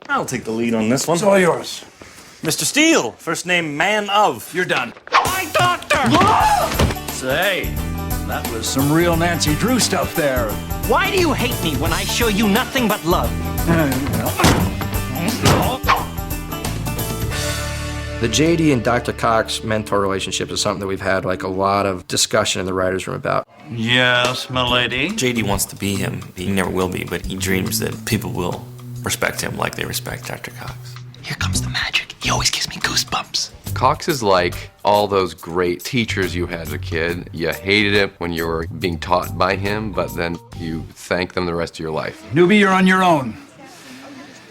I'll take the lead on this one. It's all yours. Mr. Steele, first name Man of. You're done. My doctor! Say, that was some real Nancy Drew stuff there. Why do you hate me when I show you nothing but love? The J.D. and Dr. Cox mentor relationship is something that we've had like a lot of discussion in the writer's room about. Yes, milady. J.D. wants to be him. He never will be, but he dreams that people will respect him like they respect Dr. Cox. Here comes the magic. He always gives me goosebumps. Cox is like all those great teachers you had as a kid. You hated it when you were being taught by him, but then you thank them the rest of your life. Newbie, you're on your own.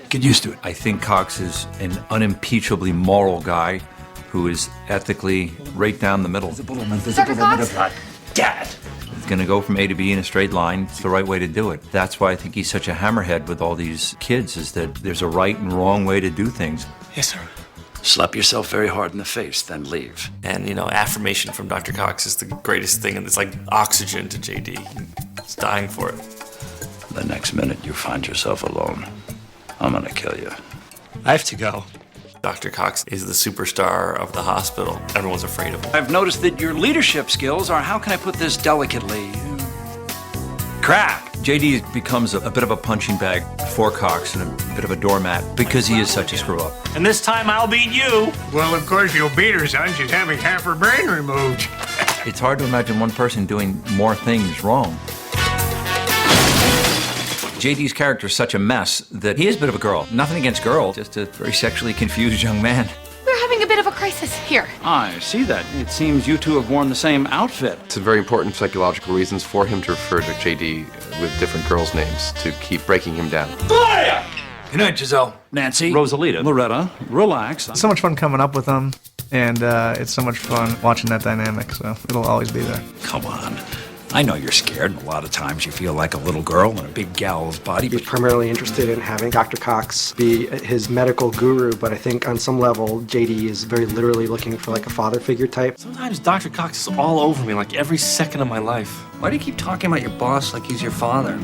Get used to it. I think Cox is an unimpeachably moral guy who is ethically right down the middle. Dr. Cox? Dad! He's going to go from A to B in a straight line. It's the right way to do it. That's why I think he's such a hammerhead with all these kids, is that there's a right and wrong way to do things. Yes, sir. Slap yourself very hard in the face, then leave. And, affirmation from Dr. Cox is the greatest thing, and it's like oxygen to J.D. He's dying for it. The next minute you find yourself alone, I'm gonna kill you. I have to go. Dr. Cox is the superstar of the hospital. Everyone's afraid of him. I've noticed that your leadership skills are, how can I put this delicately? Crap. J.D. becomes a bit of a punching bag for Cox and a bit of a doormat because he is such a screw-up. And this time I'll beat you. Well, of course you'll beat her, son. She's having half her brain removed. It's hard to imagine one person doing more things wrong. J.D.'s character is such a mess that he is a bit of a girl. Nothing against girls, just a very sexually confused young man. We're having a bit of a crisis here. I see that. It seems you two have worn the same outfit. It's very important psychological reasons for him to refer to J.D. with different girls' names to keep breaking him down. Good night, Giselle. Nancy. Rosalita. Loretta. Relax. It's so much fun coming up with them, and it's so much fun watching that dynamic, so it'll always be there. Come on. I know you're scared, and a lot of times you feel like a little girl in a big gal's body. He's primarily interested in having Dr. Cox be his medical guru, but I think on some level, J.D. is very literally looking for like a father figure type. Sometimes Dr. Cox is all over me, like every second of my life. Why do you keep talking about your boss like he's your father?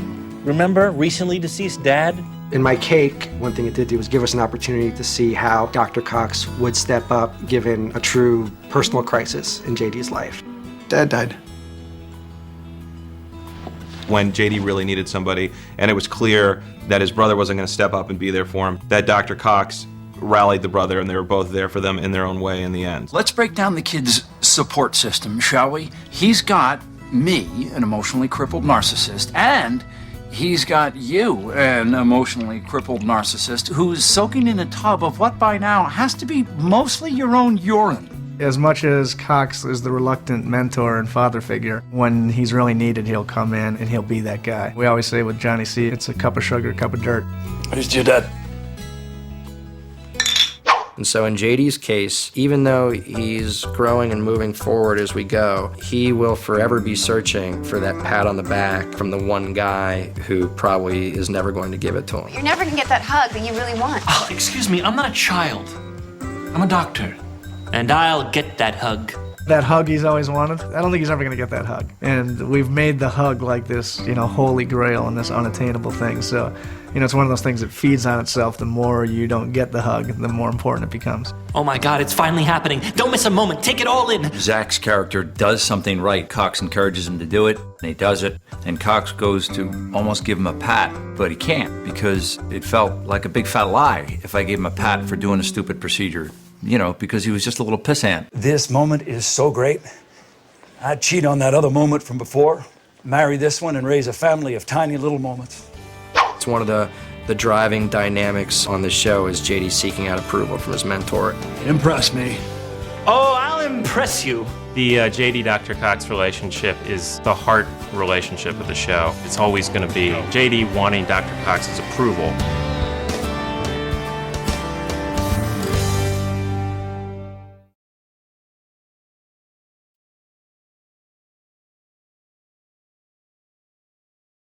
Remember recently deceased dad? In My Cake, one thing it did do was give us an opportunity to see how Dr. Cox would step up given a true personal crisis in J.D.'s life. Dad died. When J.D. really needed somebody, and it was clear that his brother wasn't going to step up and be there for him, that Dr. Cox rallied the brother, and they were both there for them in their own way in the end. Let's break down the kid's support system, shall we? He's got me, an emotionally crippled narcissist, and he's got you, an emotionally crippled narcissist, who's soaking in a tub of what by now has to be mostly your own urine. As much as Cox is the reluctant mentor and father figure, when he's really needed, he'll come in and he'll be that guy. We always say with Johnny C, it's a cup of sugar, a cup of dirt. Where's your dad? And so in J.D.'s case, even though he's growing and moving forward as we go, he will forever be searching for that pat on the back from the one guy who probably is never going to give it to him. You're never gonna get that hug that you really want. Oh, excuse me, I'm not a child. I'm a doctor. And I'll get that hug. That hug he's always wanted, I don't think he's ever going to get that hug. And we've made the hug like this, holy grail and this unattainable thing. So, it's one of those things that feeds on itself. The more you don't get the hug, the more important it becomes. Oh my God, it's finally happening. Don't miss a moment. Take it all in. Zach's character does something right. Cox encourages him to do it, and he does it. And Cox goes to almost give him a pat, but he can't because it felt like a big fat lie if I gave him a pat for doing a stupid procedure. Because he was just a little pissant. This moment is so great. I'd cheat on that other moment from before, marry this one, and raise a family of tiny little moments. It's one of the driving dynamics on this show is J.D. seeking out approval from his mentor. Impress me. Oh, I'll impress you. The J.D. Dr. Cox relationship is the heart relationship of the show. It's always going to be J.D. wanting Dr. Cox's approval.